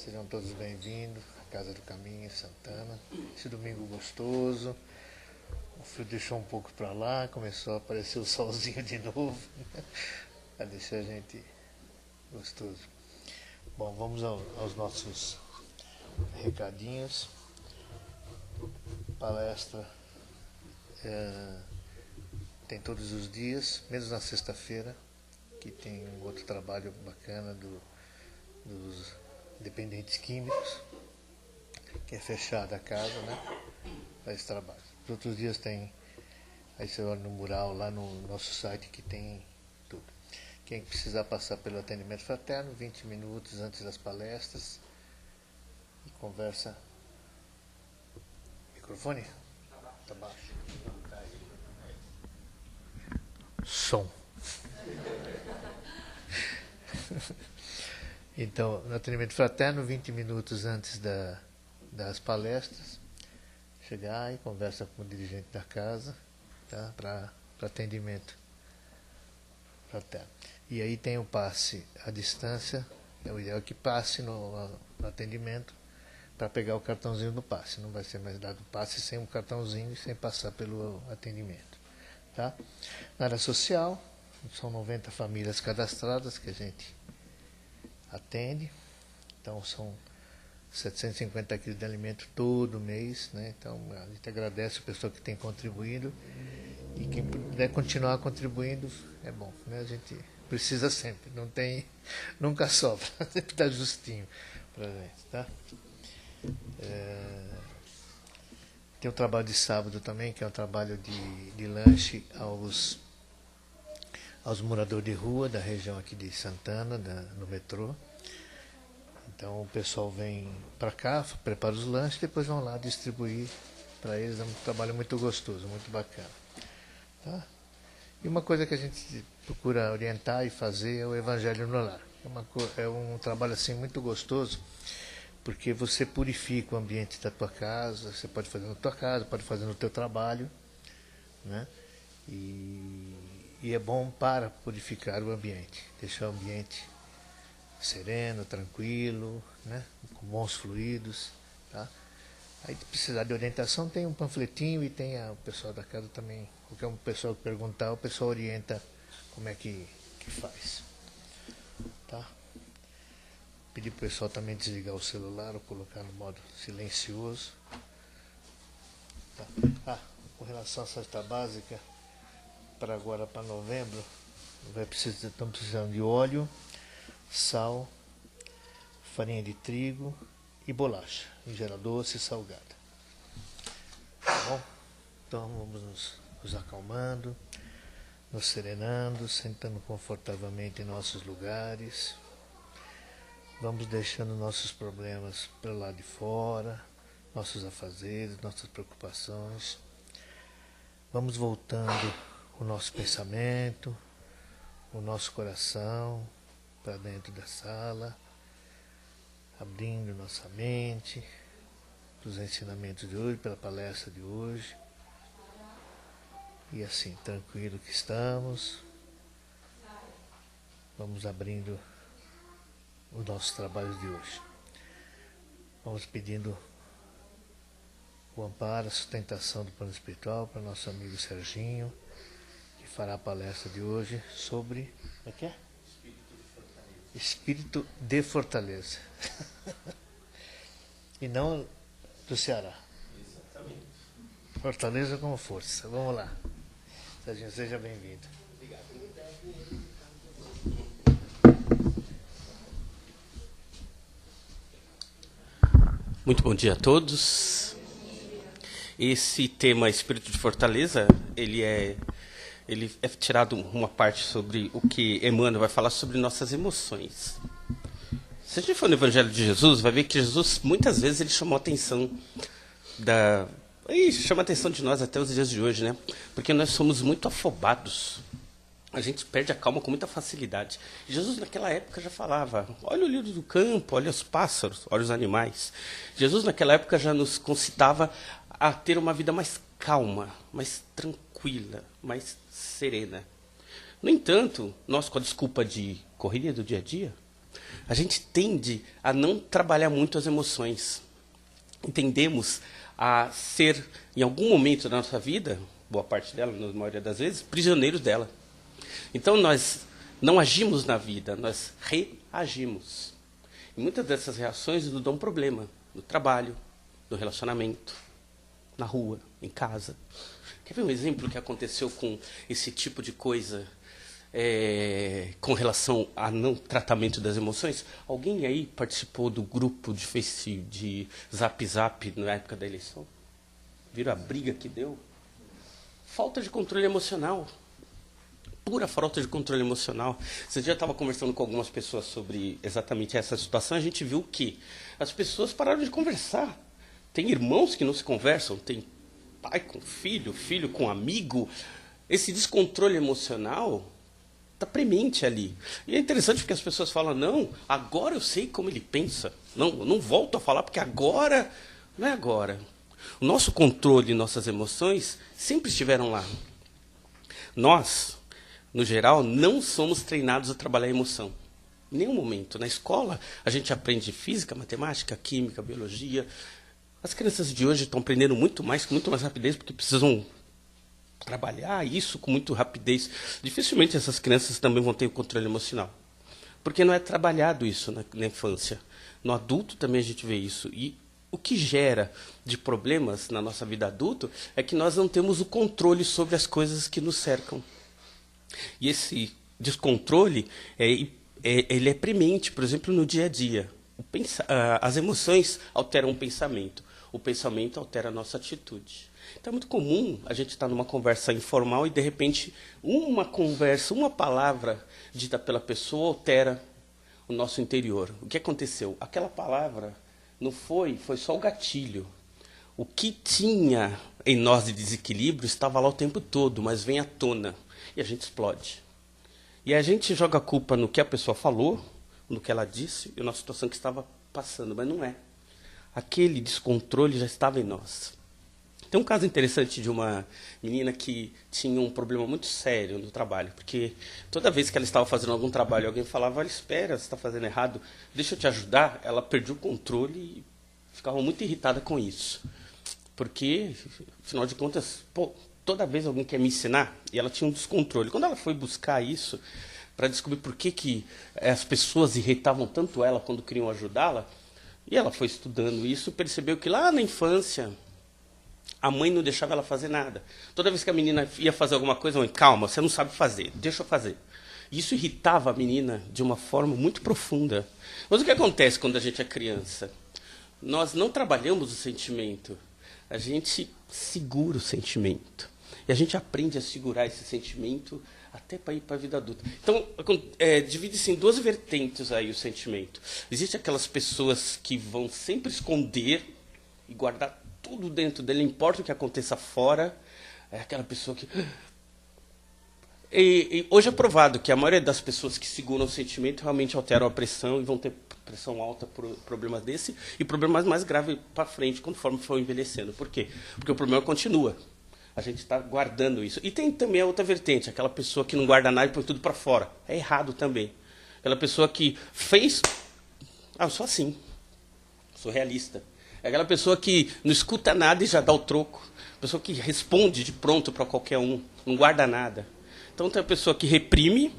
Sejam todos bem-vindos à Casa do Caminho em Santana. Esse domingo gostoso. O frio deixou um pouco para lá, começou a aparecer o solzinho de novo, para deixar a gente gostoso. Bom, vamos aos nossos recadinhos. Palestra tem todos os dias, menos na sexta-feira, que tem um outro trabalho bacana dos dependentes químicos, que é fechada a casa, né, para esse trabalho. Os outros dias tem, aí você olha no mural lá no nosso site que tem tudo. Quem precisar passar pelo atendimento fraterno, 20 minutos antes das palestras, e conversa. Microfone? Tá baixo. Som. Então, no atendimento fraterno, 20 minutos antes das palestras, chegar e conversa com o dirigente da casa, tá? Para atendimento fraterno. E aí tem o passe à distância, é o ideal que passe no atendimento para pegar o cartãozinho do passe. Não vai ser mais dado passe sem um cartãozinho e sem passar pelo atendimento. Tá? Na área social, são 90 famílias cadastradas que a gente atende. Então são 750 quilos de alimento todo mês, né? Então a gente agradece a pessoa que tem contribuído e quem puder continuar contribuindo é bom, né? A gente precisa sempre, nunca sobra, sempre dá justinho para a gente, tá? Tem o trabalho de sábado também, que é um trabalho de lanche aos moradores de rua da região aqui de Santana, no metrô. Então o pessoal vem para cá, prepara os lanches, depois vão lá distribuir para eles. É um trabalho muito gostoso, muito bacana. Tá? E uma coisa que a gente procura orientar e fazer é o Evangelho no Lar. É um trabalho assim muito gostoso, porque você purifica o ambiente da tua casa. Você pode fazer na tua casa, pode fazer no teu trabalho, né? E é bom para purificar o ambiente, deixar o ambiente sereno, tranquilo, né? Com bons fluidos, tá? Aí, se precisar de orientação, tem um panfletinho e tem o pessoal da casa também. Qualquer pessoa que perguntar, o pessoal orienta como é que faz. Tá? Pedir para o pessoal também desligar o celular ou colocar no modo silencioso. Tá? Com relação à cesta básica, para agora, para novembro, estamos precisando de óleo, sal, farinha de trigo e bolacha, em geral doce e salgada. Tá bom? Então vamos nos acalmando, nos serenando, sentando confortavelmente em nossos lugares. Vamos deixando nossos problemas para lá de fora, nossos afazeres, nossas preocupações. Vamos voltando o nosso pensamento, o nosso coração para dentro da sala, abrindo nossa mente para os ensinamentos de hoje, pela palestra de hoje. E assim, tranquilo que estamos, vamos abrindo os nossos trabalhos de hoje. Vamos pedindo o amparo, a sustentação do plano espiritual para nosso amigo Serginho, que fará a palestra de hoje sobre... O que é? Espírito de Fortaleza. E não do Ceará. Exatamente. Fortaleza como força. Vamos lá. Serginho, seja bem-vindo. Obrigado. Muito bom dia a todos. Esse tema Espírito de Fortaleza, ele é tirado uma parte sobre o que Emmanuel vai falar sobre nossas emoções. Se a gente for no Evangelho de Jesus, vai ver que Jesus, muitas vezes, ele chamou a atenção chama a atenção de nós até os dias de hoje, né? Porque nós somos muito afobados. A gente perde a calma com muita facilidade. Jesus, naquela época, já falava, olha o lírio do campo, olha os pássaros, olha os animais. Jesus, naquela época, já nos concitava a ter uma vida mais calma, mais tranquila, mais serena. No entanto, nós, com a desculpa de correria do dia a dia, A gente tende a não trabalhar muito as emoções. Tendemos a ser, em algum momento da nossa vida, boa parte dela, na maioria das vezes, prisioneiros dela. Então, nós não agimos na vida, nós reagimos. E muitas dessas reações nos dão problema no trabalho, no relacionamento, na rua, em casa. Quer ver um exemplo que aconteceu com esse tipo de coisa, com relação a não tratamento das emoções? Alguém aí participou do grupo de Zap Zap na época da eleição? Viram a briga que deu? Falta de controle emocional. Pura falta de controle emocional. Esse dia eu estava conversando com algumas pessoas sobre exatamente essa situação. A gente viu que as pessoas pararam de conversar. Tem irmãos que não se conversam, tem pai com filho, filho com amigo. Esse descontrole emocional está premente ali. E é interessante porque as pessoas falam, não, agora eu sei como ele pensa. Não, eu não volto a falar porque agora, não é agora. O nosso controle e nossas emoções sempre estiveram lá. Nós, no geral, não somos treinados a trabalhar a emoção. Em nenhum momento. Na escola, a gente aprende física, matemática, química, biologia. As crianças de hoje estão aprendendo muito mais, com muito mais rapidez, porque precisam trabalhar isso com muita rapidez. Dificilmente essas crianças também vão ter o controle emocional. Porque não é trabalhado isso na infância. No adulto também a gente vê isso. E o que gera de problemas na nossa vida adulta é que nós não temos o controle sobre as coisas que nos cercam. E esse descontrole, ele é premente, por exemplo, no dia a dia. As emoções alteram o pensamento altera a nossa atitude. Então é muito comum a gente estar numa conversa informal e, de repente, uma palavra dita pela pessoa altera o nosso interior. O que aconteceu? Aquela palavra não foi só o gatilho. O que tinha em nós de desequilíbrio estava lá o tempo todo, mas vem à tona. E a gente explode. E a gente joga a culpa no que a pessoa falou, no que ela disse, e na situação que estava passando, mas não é. Aquele descontrole já estava em nós. Tem um caso interessante de uma menina que tinha um problema muito sério no trabalho, porque toda vez que ela estava fazendo algum trabalho, alguém falava, olha, espera, você está fazendo errado, deixa eu te ajudar, ela perdia o controle e ficava muito irritada com isso. Porque, afinal de contas, toda vez alguém quer me ensinar, e ela tinha um descontrole. Quando ela foi buscar isso, para descobrir por que as pessoas irritavam tanto ela quando queriam ajudá-la, e ela foi estudando isso, percebeu que lá na infância, a mãe não deixava ela fazer nada. Toda vez que a menina ia fazer alguma coisa, mãe, calma, você não sabe fazer, deixa eu fazer. Isso irritava a menina de uma forma muito profunda. Mas o que acontece quando a gente é criança? Nós não trabalhamos o sentimento, a gente segura o sentimento. E a gente aprende a segurar esse sentimento até para ir para a vida adulta. Então, divide-se em duas vertentes aí o sentimento. Existem aquelas pessoas que vão sempre esconder e guardar tudo dentro dele, não importa o que aconteça fora. É aquela pessoa que... E hoje é provado que a maioria das pessoas que seguram o sentimento realmente alteram a pressão e vão ter pressão alta por problemas desse e problemas mais graves para frente, conforme for envelhecendo. Por quê? Porque o problema continua. A gente está guardando isso. E tem também a outra vertente, aquela pessoa que não guarda nada e põe tudo para fora. É errado também. Aquela pessoa que fez... eu sou assim. Sou realista. É aquela pessoa que não escuta nada e já dá o troco. Pessoa que responde de pronto para qualquer um. Não guarda nada. Então tem a pessoa que reprime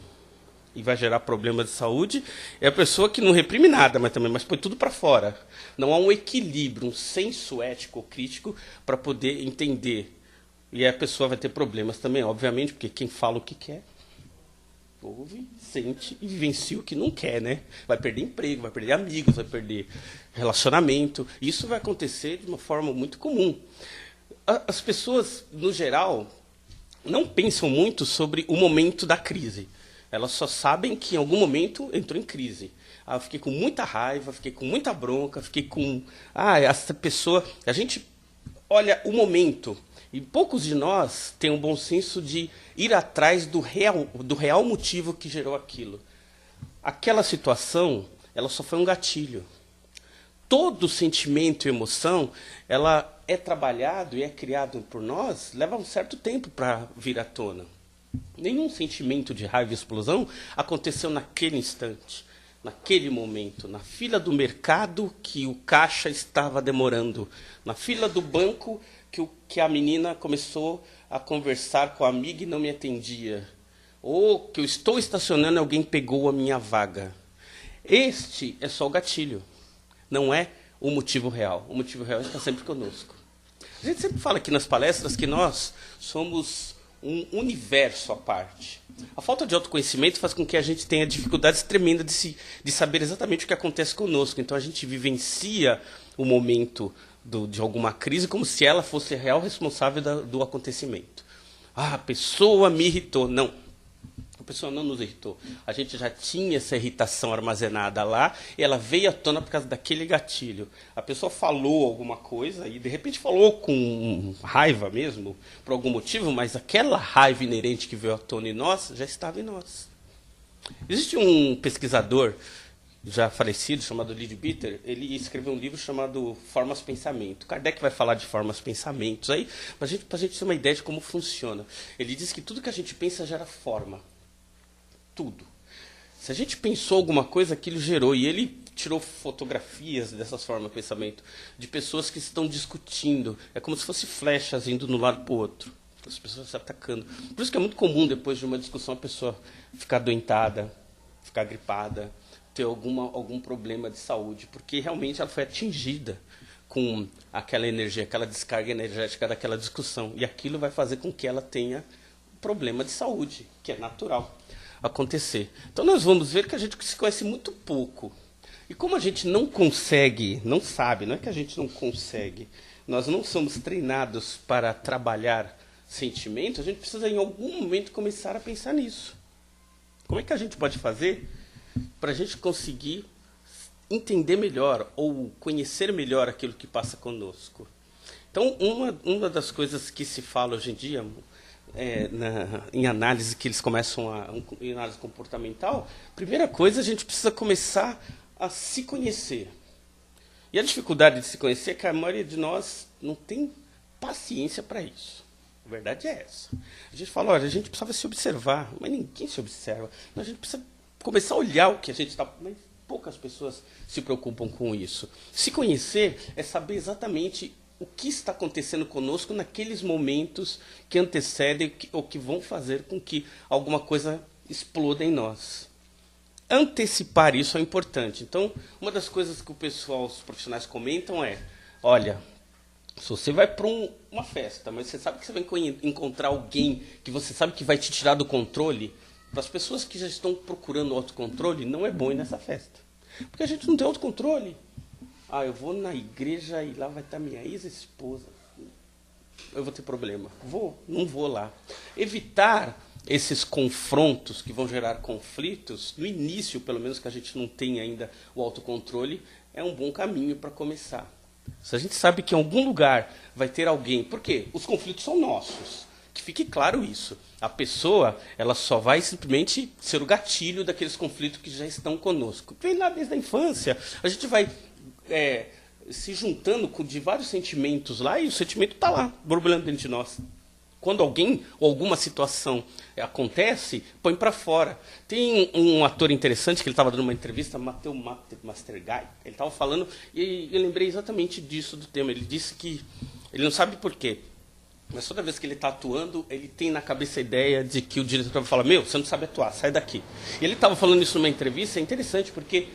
e vai gerar problemas de saúde. É a pessoa que não reprime nada, mas põe tudo para fora. Não há um equilíbrio, um senso ético ou crítico para poder entender. E a pessoa vai ter problemas também, obviamente, porque quem fala o que quer, ouve, sente e vivencia o que não quer, né? Vai perder emprego, vai perder amigos, vai perder relacionamento. Isso vai acontecer de uma forma muito comum. As pessoas, no geral, não pensam muito sobre o momento da crise. Elas só sabem que em algum momento entrou em crise. Eu fiquei com muita raiva, fiquei com muita bronca, fiquei com... essa pessoa... A gente olha o momento... E poucos de nós têm um bom senso de ir atrás do real motivo que gerou aquilo. Aquela situação, ela só foi um gatilho. Todo sentimento e emoção, ela é trabalhado e é criado por nós, leva um certo tempo para vir à tona. Nenhum sentimento de raiva e explosão aconteceu naquele instante. naquele momento, na fila do mercado que o caixa estava demorando, na fila do banco que a menina começou a conversar com a amiga e não me atendia, ou que eu estou estacionando e alguém pegou a minha vaga. Este é só o gatilho, não é o motivo real. O motivo real está sempre conosco. A gente sempre fala aqui nas palestras que nós somos um universo à parte. A falta de autoconhecimento faz com que a gente tenha dificuldades tremendas de saber exatamente o que acontece conosco. Então a gente vivencia o momento de alguma crise como se ela fosse a real responsável do acontecimento. Ah, a pessoa me irritou. Não. A pessoa não nos irritou. A gente já tinha essa irritação armazenada lá e ela veio à tona por causa daquele gatilho. A pessoa falou alguma coisa e de repente falou com raiva mesmo, por algum motivo, mas aquela raiva inerente que veio à tona em nós já estava em nós. Existe um pesquisador já falecido, chamado Leadbeater, ele escreveu um livro chamado Formas Pensamento. Kardec vai falar de formas pensamentos aí, para a gente ter uma ideia de como funciona. Ele diz que tudo que a gente pensa gera forma. Tudo. Se a gente pensou alguma coisa, aquilo gerou. E ele tirou fotografias dessas formas de pensamento, de pessoas que estão discutindo. É como se fossem flechas indo de um lado para o outro. As pessoas se atacando. Por isso que é muito comum, depois de uma discussão, a pessoa ficar adoentada, ficar gripada, ter algum problema de saúde, porque realmente ela foi atingida com aquela energia, aquela descarga energética daquela discussão. E aquilo vai fazer com que ela tenha problema de saúde, que é natural acontecer. Então nós vamos ver que a gente se conhece muito pouco. E como a gente não consegue, não sabe, não é que a gente não consegue, nós não somos treinados para trabalhar sentimentos, a gente precisa em algum momento começar a pensar nisso. Como é que a gente pode fazer para a gente conseguir entender melhor ou conhecer melhor aquilo que passa conosco? Então, uma das coisas que se fala hoje em dia, em análise que eles começam em análise comportamental, primeira coisa, a gente precisa começar a se conhecer. E a dificuldade de se conhecer é que a maioria de nós não tem paciência para isso. A verdade é essa. A gente fala, olha, a gente precisava se observar, mas ninguém se observa. A gente precisa começar a olhar o que a gente está... Mas poucas pessoas se preocupam com isso. Se conhecer é saber exatamente o que está acontecendo conosco naqueles momentos que antecedem ou que vão fazer com que alguma coisa exploda em nós. Antecipar isso é importante. Então, uma das coisas que os profissionais comentam é, olha, se você vai para uma festa, mas você sabe que você vai encontrar alguém que você sabe que vai te tirar do controle, para as pessoas que já estão procurando autocontrole, não é bom ir nessa festa. Porque a gente não tem autocontrole. Ah, eu vou na igreja e lá vai estar minha ex-esposa. Eu vou ter problema. Não vou lá. Evitar esses confrontos que vão gerar conflitos, no início, pelo menos que a gente não tem ainda o autocontrole, é um bom caminho para começar. Se a gente sabe que em algum lugar vai ter alguém... Por quê? Os conflitos são nossos. Que fique claro isso. A pessoa, ela só vai simplesmente ser o gatilho daqueles conflitos que já estão conosco. Vem lá desde a infância. A gente vai se juntando de vários sentimentos lá e o sentimento está lá, borbulhando dentro de nós. Quando alguém ou alguma situação acontece, põe para fora. Tem um ator interessante que ele estava dando uma entrevista, Matthew Masterguy. Ele estava falando e eu lembrei exatamente disso do tema. Ele disse que ele não sabe por quê, mas toda vez que ele está atuando, ele tem na cabeça a ideia de que o diretor vai falar, você não sabe atuar, sai daqui. E ele estava falando isso numa entrevista, é interessante, porque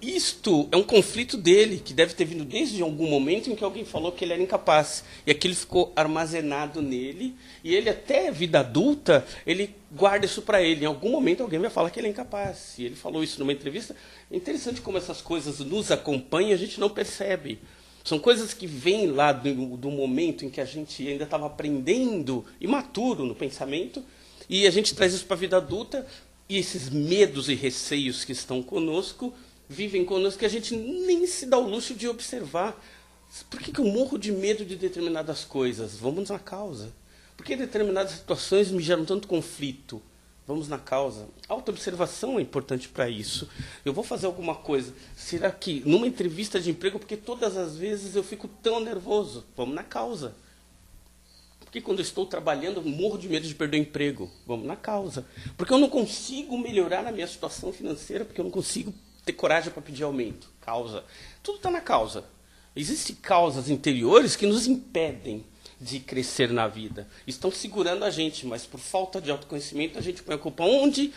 isto é um conflito dele, que deve ter vindo desde algum momento em que alguém falou que ele era incapaz. E aquilo ficou armazenado nele, e ele até a vida adulta, ele guarda isso para ele. Em algum momento alguém vai falar que ele é incapaz. E ele falou isso numa entrevista. É interessante como essas coisas nos acompanham e a gente não percebe. São coisas que vêm lá do momento em que a gente ainda estava aprendendo, imaturo no pensamento, e a gente traz isso para a vida adulta, e esses medos e receios que estão conosco, vivem conosco, que a gente nem se dá o luxo de observar. Por que eu morro de medo de determinadas coisas? Vamos na causa. Por que determinadas situações me geram tanto conflito? Vamos na causa. A autoobservação é importante para isso. Eu vou fazer alguma coisa. Será que numa entrevista de emprego, porque todas as vezes eu fico tão nervoso? Vamos na causa. Porque quando eu estou trabalhando, eu morro de medo de perder o emprego? Vamos na causa. Porque eu não consigo melhorar a minha situação financeira, porque eu não consigo ter coragem para pedir aumento. Causa. Tudo está na causa. Existem causas interiores que nos impedem de crescer na vida. Estão segurando a gente, mas por falta de autoconhecimento a gente põe a culpa onde?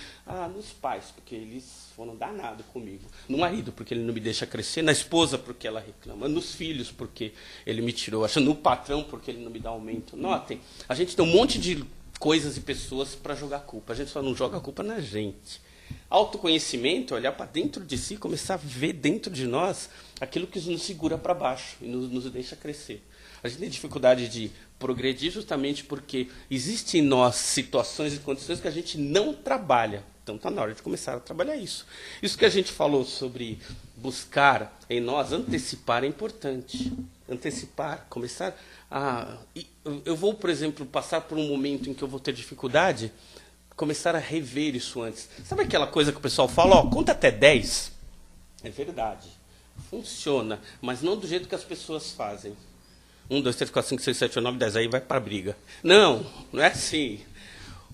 Nos pais, porque eles foram danados comigo. No marido, porque ele não me deixa crescer. Na esposa, porque ela reclama. Nos filhos, porque ele me tirou. No patrão, porque ele não me dá aumento. Notem, a gente tem um monte de coisas e pessoas para jogar culpa. A gente só não joga a culpa na gente. Autoconhecimento é olhar para dentro de si, começar a ver dentro de nós aquilo que nos segura para baixo e nos deixa crescer. A gente tem dificuldade de progredir justamente porque existem em nós situações e condições que a gente não trabalha. Então está na hora de começar a trabalhar isso. Isso que a gente falou sobre buscar em nós, antecipar é importante. Antecipar, começar a... Eu vou, por exemplo, passar por um momento em que eu vou ter dificuldade, começar a rever isso antes. Sabe aquela coisa que o pessoal fala, conta até 10? É verdade. Funciona, mas não do jeito que as pessoas fazem. 1, 2, 3, 4, 5, 6, 7, 8, 9, 10, aí vai para a briga. Não é assim.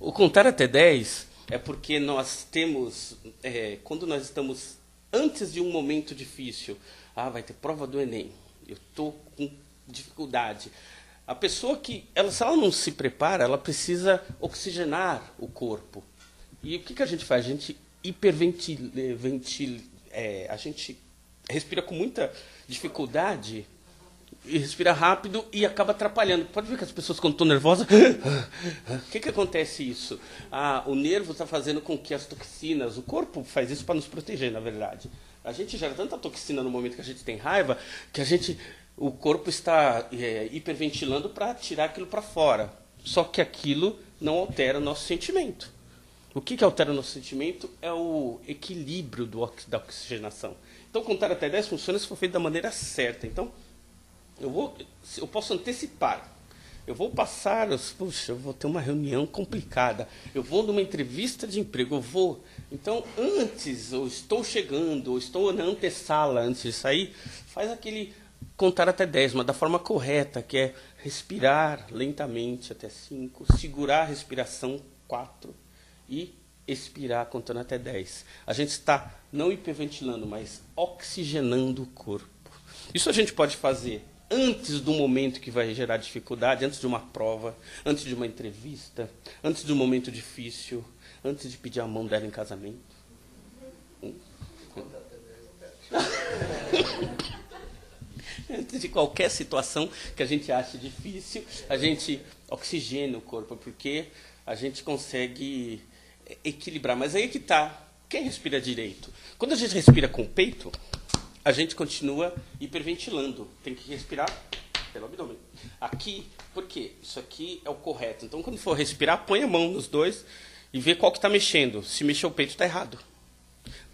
O contar até 10 é porque nós temos, quando nós estamos antes de um momento difícil, vai ter prova do Enem, eu estou com dificuldade. A pessoa que, se ela não se prepara, ela precisa oxigenar o corpo. E o que a gente faz? A gente hiperventila, a gente respira com muita dificuldade, e respira rápido e acaba atrapalhando. Pode ver que as pessoas, quando estão nervosas... O que acontece isso? O nervo está fazendo com que as toxinas... O corpo faz isso para nos proteger, na verdade. A gente gera tanta toxina no momento que a gente tem raiva, que o corpo está hiperventilando para tirar aquilo para fora. Só que aquilo não altera o nosso sentimento. O que altera o nosso sentimento é o equilíbrio da oxigenação. Então, contar até 10 funciona se for feito da maneira certa. Então, eu posso antecipar. Eu vou passar, eu vou ter uma reunião complicada. Eu vou numa entrevista de emprego, Então, antes, eu estou chegando, eu estou na antessala antes de sair, faz aquele contar até 10, mas da forma correta, que é respirar lentamente até 5, segurar a respiração 4 e expirar contando até 10. A gente está não hiperventilando, mas oxigenando o corpo. Isso a gente pode fazer antes do momento que vai gerar dificuldade, antes de uma prova, antes de uma entrevista, antes de um momento difícil, antes de pedir a mão dela em casamento. Antes de qualquer situação que a gente ache difícil, a gente oxigena o corpo, porque a gente consegue equilibrar. Mas aí que está. Quem respira direito? Quando a gente respira com o peito, a gente continua hiperventilando. Tem que respirar pelo abdômen. Aqui, por quê? Isso aqui é o correto. Então, quando for respirar, põe a mão nos dois e vê qual que está mexendo. Se mexer o peito, está errado.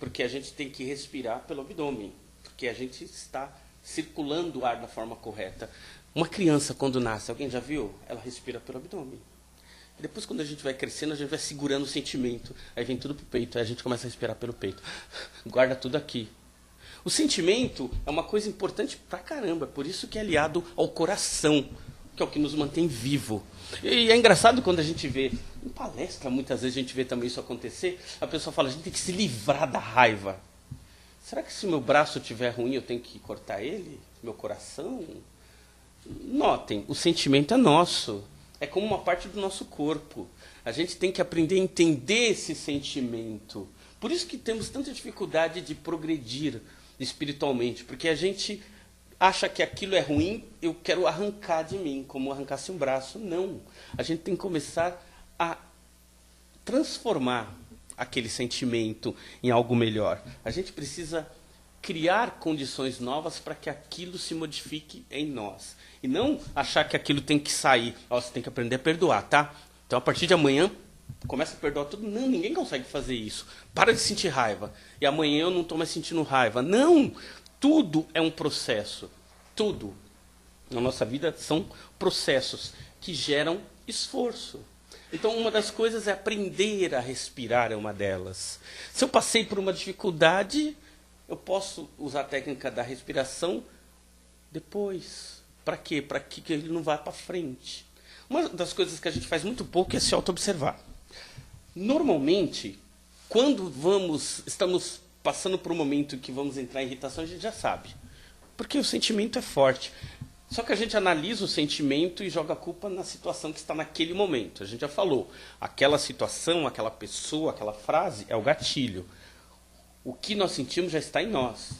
Porque a gente tem que respirar pelo abdômen. Porque a gente está circulando o ar da forma correta. Uma criança, quando nasce, alguém já viu? Ela respira pelo abdômen. E depois, quando a gente vai crescendo, a gente vai segurando o sentimento. Aí vem tudo para o peito. Aí a gente começa a respirar pelo peito. Guarda tudo aqui. O sentimento é uma coisa importante pra caramba, por isso que é aliado ao coração, que é o que nos mantém vivo. E é engraçado quando a gente vê, em palestra, muitas vezes a gente vê também isso acontecer, a pessoa fala, a gente tem que se livrar da raiva. Será que se meu braço estiver ruim, eu tenho que cortar ele? Meu coração? Notem, o sentimento é nosso, é como uma parte do nosso corpo. A gente tem que aprender a entender esse sentimento. Por isso que temos tanta dificuldade de progredir espiritualmente, porque a gente acha que aquilo é ruim, eu quero arrancar de mim, como arrancasse um braço. Não. A gente tem que começar a transformar aquele sentimento em algo melhor. A gente precisa criar condições novas para que aquilo se modifique em nós. E não achar que aquilo tem que sair. Você tem que aprender a perdoar, tá? Então, a partir de amanhã, começa a perdoar tudo. Não, ninguém consegue fazer isso. Para de sentir raiva. E amanhã eu não estou mais sentindo raiva. Não! Tudo é um processo. Tudo. Na nossa vida são processos que geram esforço. Então, uma das coisas é aprender a respirar, é uma delas. Se eu passei por uma dificuldade, eu posso usar a técnica da respiração depois. Para quê? Para que ele não vá para frente. Uma das coisas que a gente faz muito pouco é se auto-observar. Normalmente, quando estamos passando por um momento que vamos entrar em irritação, a gente já sabe. Porque o sentimento é forte. Só que a gente analisa o sentimento e joga a culpa na situação que está naquele momento. A gente já falou, aquela situação, aquela pessoa, aquela frase é o gatilho. O que nós sentimos já está em nós.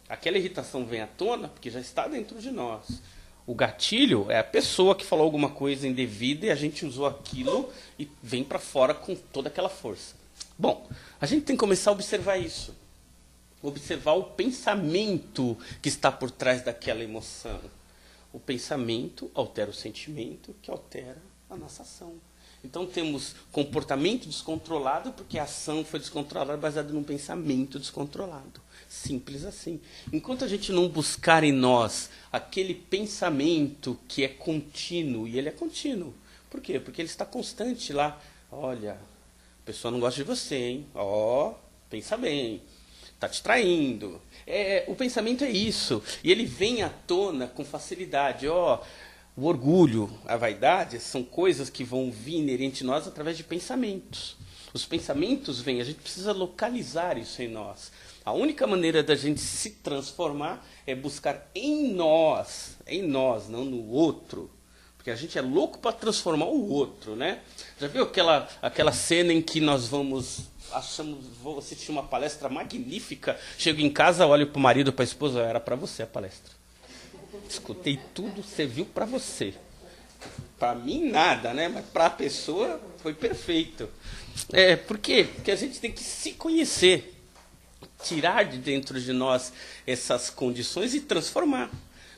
Aquela irritação vem à tona porque já está dentro de nós. O gatilho é a pessoa que falou alguma coisa indevida e a gente usou aquilo e vem para fora com toda aquela força. Bom, a gente tem que começar a observar isso. Observar o pensamento que está por trás daquela emoção. O pensamento altera o sentimento, que altera a nossa ação. Então temos comportamento descontrolado, porque a ação foi descontrolada baseada num pensamento descontrolado. Simples assim. Enquanto a gente não buscar em nós aquele pensamento que é contínuo, e ele é contínuo. Por quê? Porque ele está constante lá. Olha, a pessoa não gosta de você, hein? Ó, pensa bem. Está te traindo. O pensamento é isso. E ele vem à tona com facilidade. O orgulho, a vaidade, são coisas que vão vir inerente a nós através de pensamentos. Os pensamentos vêm, a gente precisa localizar isso em nós. A única maneira da gente se transformar é buscar em nós, não no outro. Porque a gente é louco para transformar o outro, né? Já viu aquela cena em que nós vou assistir uma palestra magnífica, chego em casa, olho para o marido, para a esposa, era para você a palestra. Escutei tudo, serviu para você. Para mim, nada, né? Mas para a pessoa, foi perfeito. Por quê? Porque a gente tem que se conhecer, tirar de dentro de nós essas condições e transformar.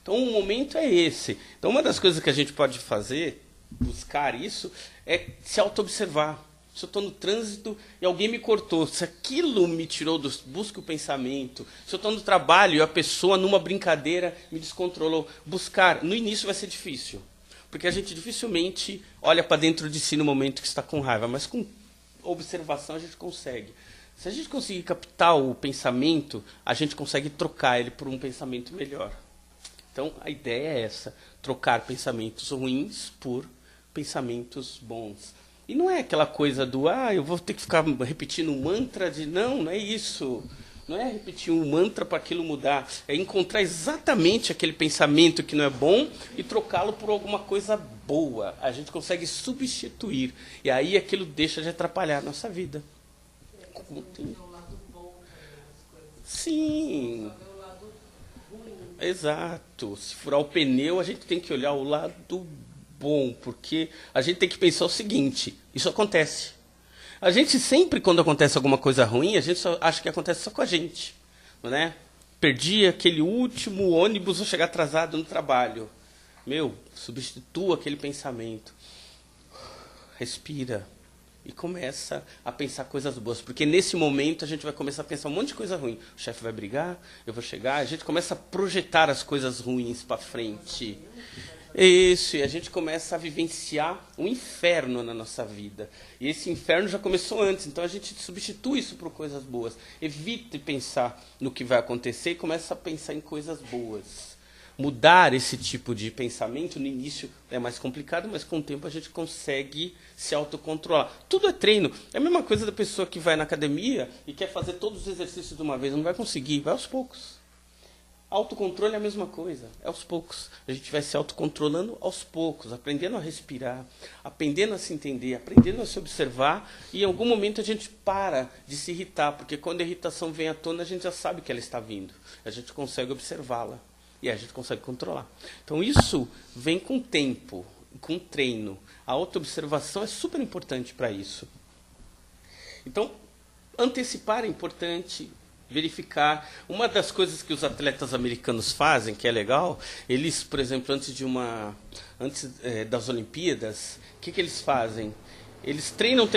Então, o momento é esse. Então, uma das coisas que a gente pode fazer, buscar isso, é se auto-observar. Se eu estou no trânsito e alguém me cortou, se aquilo me tirou busque o pensamento. Se eu estou no trabalho e a pessoa, numa brincadeira, me descontrolou. Buscar, no início vai ser difícil. Porque a gente dificilmente olha para dentro de si no momento que está com raiva. Mas com observação a gente consegue. Se a gente conseguir captar o pensamento, a gente consegue trocar ele por um pensamento melhor. Então, a ideia é essa. Trocar pensamentos ruins por pensamentos bons. E não é aquela coisa do, eu vou ter que ficar repetindo um mantra de... Não é isso. Não é repetir um mantra para aquilo mudar. É encontrar exatamente aquele pensamento que não é bom e trocá-lo por alguma coisa boa. A gente consegue substituir. E aí aquilo deixa de atrapalhar a nossa vida. Sim. Exato. Se furar o pneu, a gente tem que olhar o lado bom, porque a gente tem que pensar o seguinte, isso acontece. A gente sempre, quando acontece alguma coisa ruim, a gente só acha que acontece só com a gente. Não é? Perdi aquele último ônibus, vou chegar atrasado no trabalho. Substitua aquele pensamento. Respira. E começa a pensar coisas boas. Porque nesse momento a gente vai começar a pensar um monte de coisa ruim. O chefe vai brigar, eu vou chegar. A gente começa a projetar as coisas ruins para frente. Isso, e a gente começa a vivenciar um inferno na nossa vida. E esse inferno já começou antes, então a gente substitui isso por coisas boas. Evite pensar no que vai acontecer e começa a pensar em coisas boas. Mudar esse tipo de pensamento no início é mais complicado, mas com o tempo a gente consegue se autocontrolar. Tudo é treino. É a mesma coisa da pessoa que vai na academia e quer fazer todos os exercícios de uma vez. Não vai conseguir, vai aos poucos. Autocontrole é a mesma coisa, é aos poucos. A gente vai se autocontrolando aos poucos, aprendendo a respirar, aprendendo a se entender, aprendendo a se observar, e em algum momento a gente para de se irritar, porque quando a irritação vem à tona, a gente já sabe que ela está vindo. A gente consegue observá-la e a gente consegue controlar. Então isso vem com tempo, com treino. A autoobservação é super importante para isso. Então, antecipar é importante. Verificar. Uma das coisas que os atletas americanos fazem, que é legal, eles, por exemplo, antes das Olimpíadas, o que eles fazem? Eles treinam,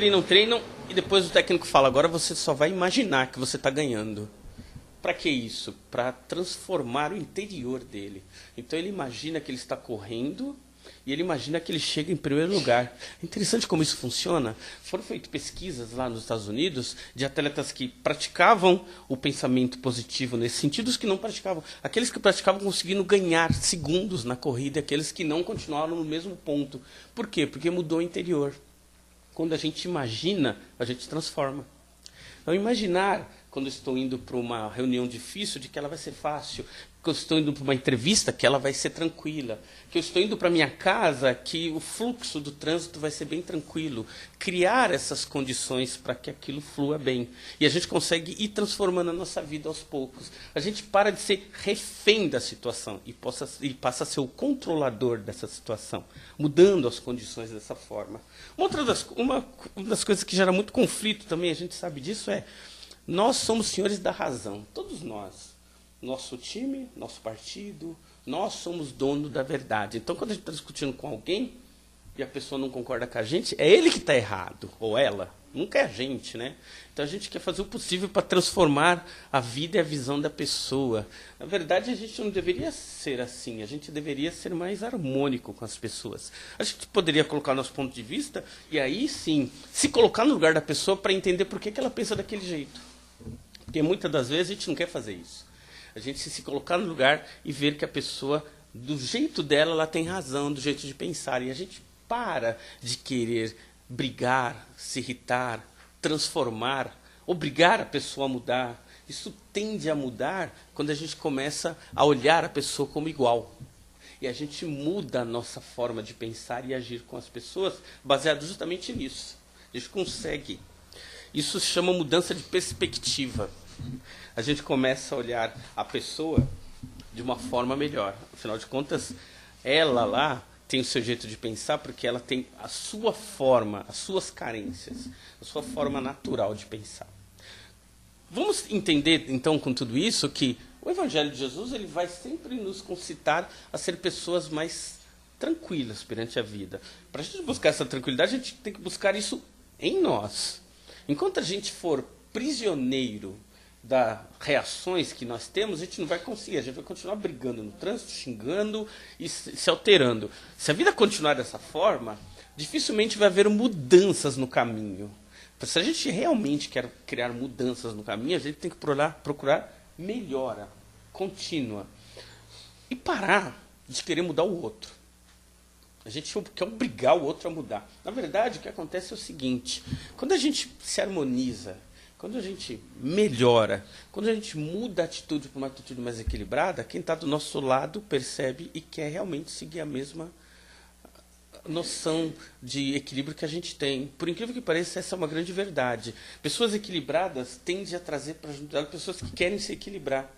e depois o técnico fala, agora você só vai imaginar que você está ganhando. Para que isso? Para transformar o interior dele. Então ele imagina que ele está correndo, e ele imagina que ele chega em primeiro lugar. É interessante como isso funciona. Foram feitas pesquisas lá nos Estados Unidos de atletas que praticavam o pensamento positivo nesse sentido, os que não praticavam. Aqueles que praticavam conseguindo ganhar segundos na corrida, aqueles que não continuaram no mesmo ponto. Por quê? Porque mudou o interior. Quando a gente imagina, a gente transforma. Então, imaginar quando eu estou indo para uma reunião difícil, de que ela vai ser fácil, que eu estou indo para uma entrevista, que ela vai ser tranquila, que eu estou indo para minha casa, que o fluxo do trânsito vai ser bem tranquilo. Criar essas condições para que aquilo flua bem. E a gente consegue ir transformando a nossa vida aos poucos. A gente para de ser refém da situação e passa a ser o controlador dessa situação, mudando as condições dessa forma. Uma das coisas que gera muito conflito também, a gente sabe disso, é nós somos senhores da razão, todos nós. Nosso time, nosso partido, nós somos dono da verdade. Então, quando a gente está discutindo com alguém e a pessoa não concorda com a gente, é ele que está errado, ou ela, nunca é a gente, né? Então, a gente quer fazer o possível para transformar a vida e a visão da pessoa. Na verdade, a gente não deveria ser assim, a gente deveria ser mais harmônico com as pessoas. A gente poderia colocar nosso ponto de vista e aí, sim, se colocar no lugar da pessoa para entender por que ela pensa daquele jeito. Porque muitas das vezes a gente não quer fazer isso. A gente se colocar no lugar e ver que a pessoa, do jeito dela, ela tem razão, do jeito de pensar. E a gente para de querer brigar, se irritar, transformar, obrigar a pessoa a mudar. Isso tende a mudar quando a gente começa a olhar a pessoa como igual. E a gente muda a nossa forma de pensar e agir com as pessoas baseado justamente nisso. A gente consegue. Isso se chama mudança de perspectiva. A gente começa a olhar a pessoa de uma forma melhor. Afinal de contas, ela lá tem o seu jeito de pensar porque ela tem a sua forma, as suas carências, a sua forma natural de pensar. Vamos entender, então, com tudo isso, que o Evangelho de Jesus ele vai sempre nos concitar a ser pessoas mais tranquilas perante a vida. Para a gente buscar essa tranquilidade, a gente tem que buscar isso em nós. Enquanto a gente for prisioneiro das reações que nós temos, a gente não vai conseguir, a gente vai continuar brigando no trânsito, xingando e se alterando. Se a vida continuar dessa forma, dificilmente vai haver mudanças no caminho. Se a gente realmente quer criar mudanças no caminho, a gente tem que procurar melhora contínua e parar de querer mudar o outro. A gente quer obrigar o outro a mudar. Na verdade, o que acontece é o seguinte, quando a gente se harmoniza, quando a gente melhora, quando a gente muda a atitude para uma atitude mais equilibrada, quem está do nosso lado percebe e quer realmente seguir a mesma noção de equilíbrio que a gente tem. Por incrível que pareça, essa é uma grande verdade. Pessoas equilibradas tendem a trazer para ajudar pessoas que querem se equilibrar.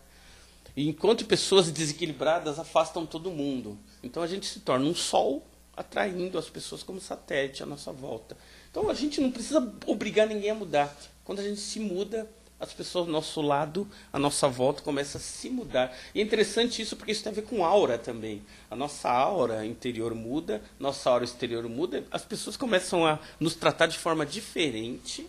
E enquanto pessoas desequilibradas afastam todo mundo. Então a gente se torna um sol atraindo as pessoas como satélite à nossa volta. Então a gente não precisa obrigar ninguém a mudar. Quando a gente se muda, as pessoas do nosso lado, à nossa volta, começam a se mudar. E é interessante isso porque isso tem a ver com aura também. A nossa aura interior muda, nossa aura exterior muda, as pessoas começam a nos tratar de forma diferente.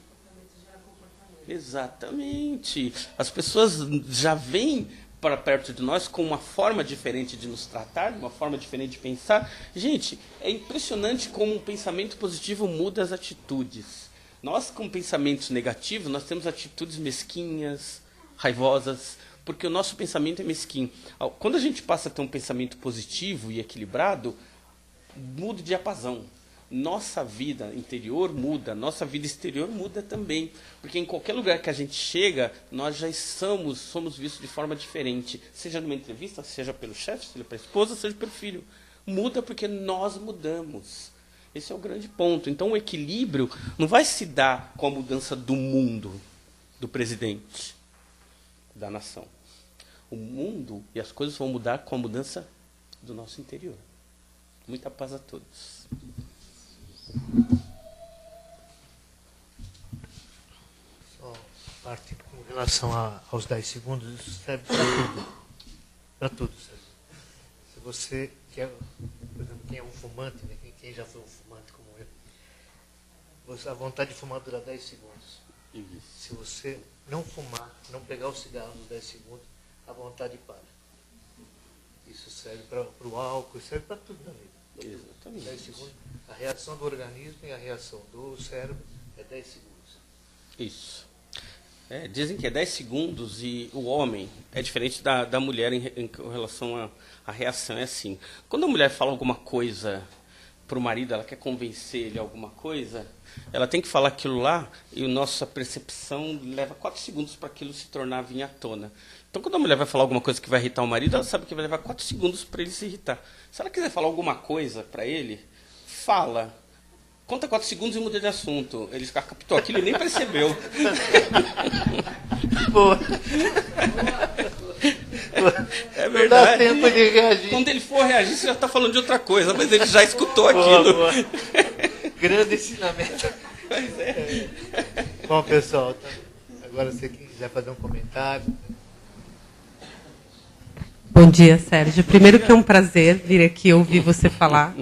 Exatamente. As pessoas já vêm para perto de nós com uma forma diferente de nos tratar, uma forma diferente de pensar. Gente, é impressionante como um pensamento positivo muda as atitudes. Nós, com pensamentos negativos, nós temos atitudes mesquinhas, raivosas, porque o nosso pensamento é mesquinho. Quando a gente passa a ter um pensamento positivo e equilibrado, muda o diapasão. Nossa vida interior muda, nossa vida exterior muda também. Porque em qualquer lugar que a gente chega, nós já somos vistos de forma diferente. Seja numa entrevista, seja pelo chefe, seja pela esposa, seja pelo filho. Muda porque nós mudamos. Esse é o grande ponto. Então o equilíbrio não vai se dar com a mudança do mundo, do presidente, da nação. O mundo e as coisas vão mudar com a mudança do nosso interior. Muita paz a todos. Só parte com relação aos 10 segundos, isso serve para tudo. Para tudo serve. Se você quer, por exemplo, quem é um fumante, né? Quem já foi um fumante como eu, a vontade de fumar dura 10 segundos. Se você não fumar, não pegar o cigarro nos 10 segundos, a vontade para. Isso serve para o álcool, serve para tudo na vida. Exatamente. 10 segundos. A reação do organismo e a reação do cérebro é 10 segundos. Isso. Dizem que é 10 segundos e o homem é diferente da mulher em relação à reação. É assim, quando a mulher fala alguma coisa para o marido, ela quer convencer ele de alguma coisa, ela tem que falar aquilo lá e a nossa percepção leva 4 segundos para aquilo se tornar vir à tona. Então, quando a mulher vai falar alguma coisa que vai irritar o marido, ela sabe que vai levar 4 segundos para ele se irritar. Se ela quiser falar alguma coisa para ele, fala. Conta 4 segundos e muda de assunto. Ele captou aquilo e nem percebeu. Boa. É Não dá verdade. tempo de reagir. Quando ele for reagir, você já está falando de outra coisa, mas ele já escutou aquilo. Boa. Grande ensinamento. Mas é. Bom, pessoal, tá? Agora se quiser fazer um comentário. Bom dia, Sérgio. Primeiro que é um prazer vir aqui ouvir você falar.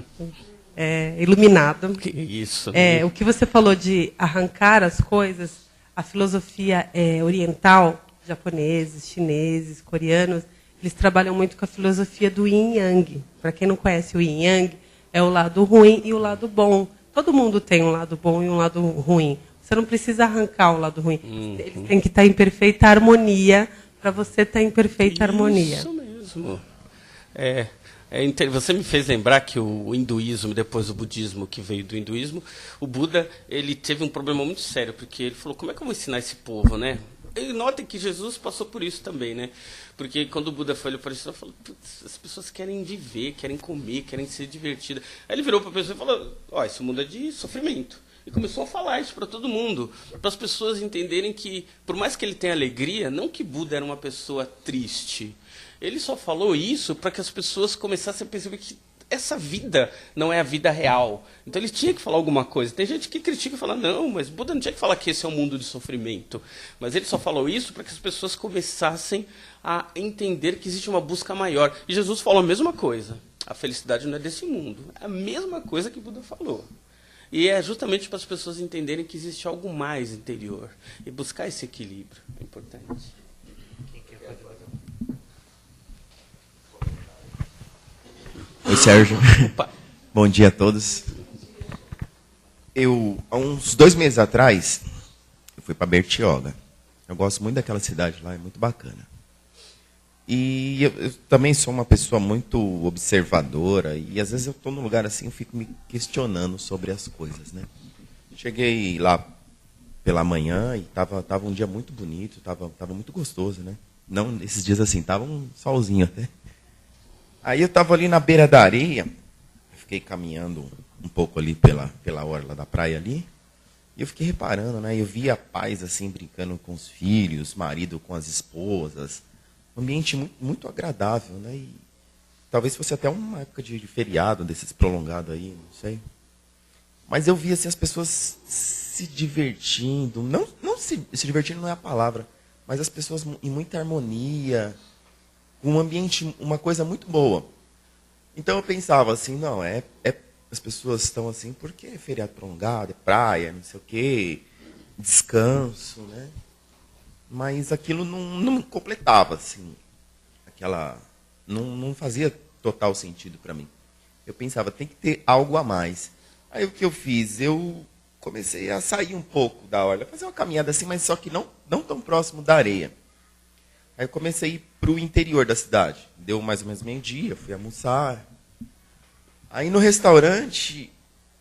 Iluminado. Que isso. O que você falou de arrancar as coisas, a filosofia oriental, japoneses, chineses, coreanos, eles trabalham muito com a filosofia do yin e yang. Para quem não conhece o yin e yang, é o lado ruim e o lado bom. Todo mundo tem um lado bom e um lado ruim. Você não precisa arrancar o lado ruim. Eles têm que estar em perfeita harmonia para você estar em perfeita harmonia. Isso mesmo. Você me fez lembrar que o hinduísmo, depois o budismo que veio do hinduísmo, o Buda ele teve um problema muito sério, porque ele falou, como é que eu vou ensinar esse povo, né? E notem que Jesus passou por isso também, né? Porque quando o Buda foi olhou para isso, ele falou, as pessoas querem viver, querem comer, querem ser divertidas. Aí ele virou para a pessoa e falou, esse mundo é de sofrimento. E começou a falar isso para todo mundo, para as pessoas entenderem que, por mais que ele tenha alegria, não que Buda era uma pessoa triste. Ele só falou isso para que as pessoas começassem a perceber que essa vida não é a vida real. Então ele tinha que falar alguma coisa. Tem gente que critica e fala, não, mas Buda não tinha que falar que esse é um mundo de sofrimento. Mas ele só falou isso para que as pessoas começassem a entender que existe uma busca maior. E Jesus falou a mesma coisa. A felicidade não é desse mundo. É a mesma coisa que Buda falou. E é justamente para as pessoas entenderem que existe algo mais interior. E buscar esse equilíbrio é importante. Oi, Sérgio. Opa. Bom dia a todos. Há uns 2 meses atrás, eu fui para Bertioga. Eu gosto muito daquela cidade lá, é muito bacana. E eu também sou uma pessoa muito observadora, e às vezes eu estou num lugar assim, eu fico me questionando sobre as coisas, né? Cheguei lá pela manhã e tava um dia muito bonito, tava muito gostoso, né? Não, esses dias assim, tava um solzinho até. Aí eu estava ali na beira da areia, fiquei caminhando um pouco ali pela orla da praia ali, e eu fiquei reparando, né? Eu via pais assim brincando com os filhos, marido com as esposas, um ambiente muito, muito agradável, né? E talvez fosse até uma época de feriado desses prolongado aí, não sei. Mas eu via assim, as pessoas se divertindo, não se divertindo não é a palavra, mas as pessoas em muita harmonia, um ambiente, uma coisa muito boa. Então eu pensava assim, não, as pessoas estão assim porque é feriado prolongado, é praia, não sei o quê, descanso, né? Mas aquilo não completava, assim, não fazia total sentido para mim. Eu pensava, tem que ter algo a mais. Aí o que eu fiz? Eu comecei a sair um pouco da orla, fazer uma caminhada assim, mas só que não tão próximo da areia. Aí eu comecei a ir para o interior da cidade. Deu mais ou menos meio-dia, fui almoçar. Aí no restaurante,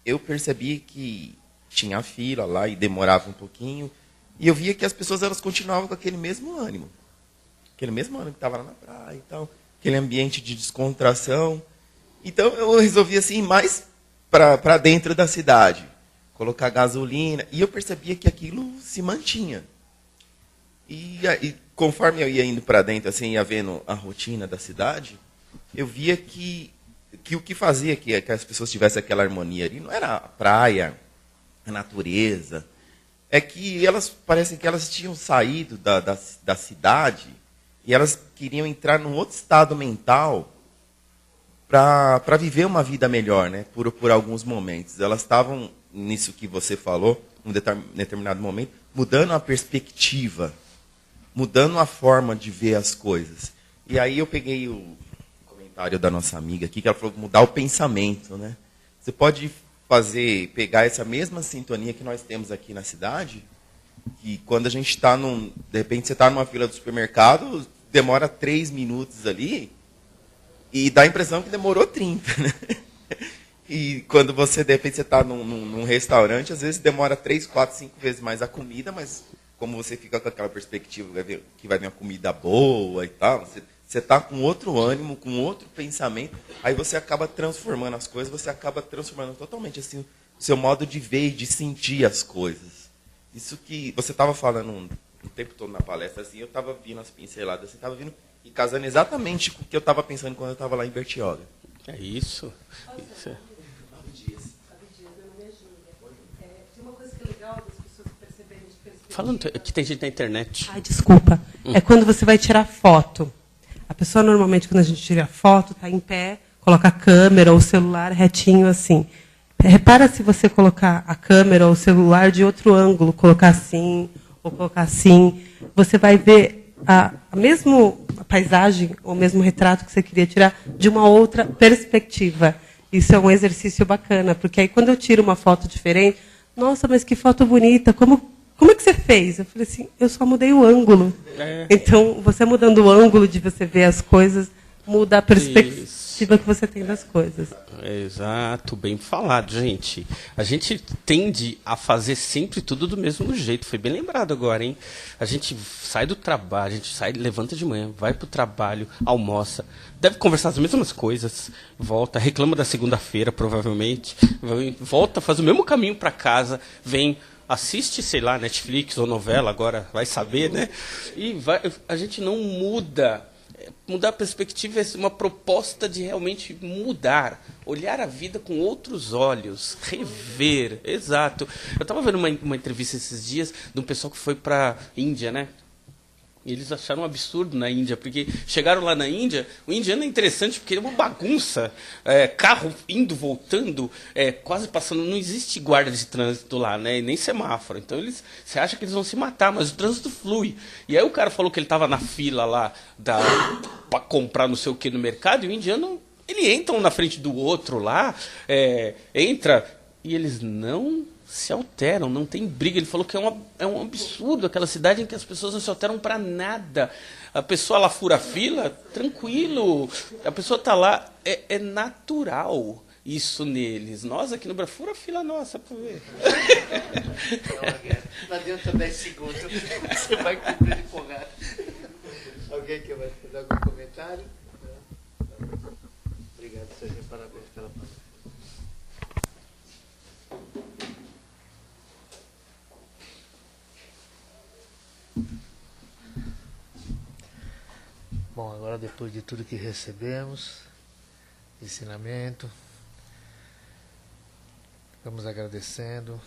eu percebi que tinha fila lá e demorava um pouquinho. E eu via que as pessoas elas continuavam com aquele mesmo ânimo. Aquele mesmo ânimo que estava lá na praia e tal. Aquele ambiente de descontração. Então eu resolvi assim, ir mais para dentro da cidade. Colocar gasolina. E eu percebia que aquilo se mantinha. E conforme eu ia indo para dentro, assim, ia vendo a rotina da cidade, eu via que o que fazia que as pessoas tivessem aquela harmonia ali não era a praia, a natureza, é que parecem que elas tinham saído da cidade e elas queriam entrar num outro estado mental para viver uma vida melhor, né? Por alguns momentos. Elas estavam, nisso que você falou, num determinado momento, mudando a perspectiva, mudando a forma de ver as coisas. E aí eu peguei o comentário da nossa amiga aqui, que ela falou mudar o pensamento, né? Você pode pegar essa mesma sintonia que nós temos aqui na cidade, que quando a gente está de repente você está numa fila do supermercado, demora 3 minutos ali, e dá a impressão que demorou 30, né? E quando você, de repente, você está num restaurante, às vezes demora 3, 4, 5 vezes mais a comida, mas como você fica com aquela perspectiva que vai vir uma comida boa e tal, você está com outro ânimo, com outro pensamento, aí você acaba transformando as coisas, você acaba transformando totalmente assim, o seu modo de ver e de sentir as coisas. Isso que você estava falando o tempo todo na palestra, assim, eu estava vindo as pinceladas, assim, estava vindo e casando exatamente com o que eu estava pensando quando eu estava lá em Bertioga. É isso. Isso. Falando que tem gente na internet. Ai, desculpa. É quando você vai tirar foto. A pessoa, normalmente, quando a gente tira foto, está em pé, coloca a câmera ou o celular retinho assim. Repara se você colocar a câmera ou o celular de outro ângulo, colocar assim ou colocar assim, você vai ver a mesma paisagem ou o mesmo retrato que você queria tirar de uma outra perspectiva. Isso é um exercício bacana, porque aí quando eu tiro uma foto diferente, nossa, mas que foto bonita, como é que você fez? Eu falei assim, eu só mudei o ângulo. Então, você mudando o ângulo de você ver as coisas, muda a perspectiva que você tem das coisas. Exato, bem falado, gente. A gente tende a fazer sempre tudo do mesmo jeito. Foi bem lembrado agora, hein? A gente sai do trabalho, a gente levanta de manhã, vai para o trabalho, almoça, deve conversar as mesmas coisas, volta, reclama da segunda-feira, provavelmente, volta, faz o mesmo caminho para casa, vem, assiste, sei lá, Netflix ou novela, agora vai saber, né? E a gente não muda. Mudar a perspectiva é uma proposta de realmente mudar, olhar a vida com outros olhos, rever, exato. Eu estava vendo uma entrevista esses dias de um pessoal que foi para a Índia, né? E eles acharam um absurdo na Índia, porque chegaram lá na Índia, o indiano é interessante porque é uma bagunça, carro indo, voltando, quase passando, não existe guarda de trânsito lá, né, nem semáforo, então você acha que eles vão se matar, mas o trânsito flui. E aí o cara falou que ele estava na fila lá para comprar não sei o que no mercado, e o indiano, ele entra um na frente do outro lá, entra, e eles não se alteram, não tem briga. Ele falou que é um absurdo aquela cidade em que as pessoas não se alteram para nada. A pessoa lá fura a fila, tranquilo. A pessoa está lá, é natural isso neles. Nós aqui no Brasil, fura a fila nossa para ver. Não adianta 10 segundos, você vai cumprir de porrada. Alguém que vai fazer algum comentário? Não. Obrigado, Sérgio. Parabéns pela palestra. Bom, agora depois de tudo que recebemos, ensinamento, vamos agradecendo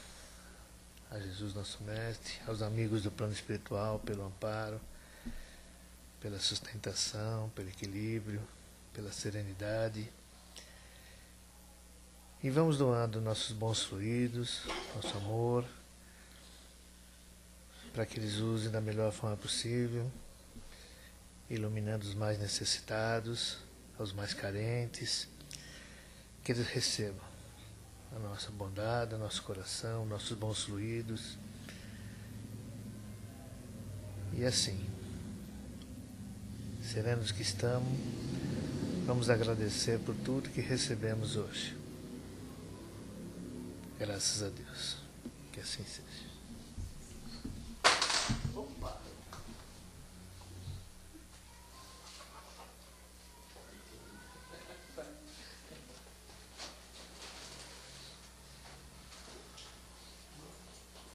a Jesus nosso Mestre, aos amigos do plano espiritual pelo amparo, pela sustentação, pelo equilíbrio, pela serenidade. E vamos doando nossos bons fluidos, nosso amor, para que eles usem da melhor forma possível, iluminando os mais necessitados, aos mais carentes, que eles recebam a nossa bondade, o nosso coração, nossos bons fluidos. E assim, serenos que estamos, vamos agradecer por tudo que recebemos hoje. Graças a Deus. Que assim seja.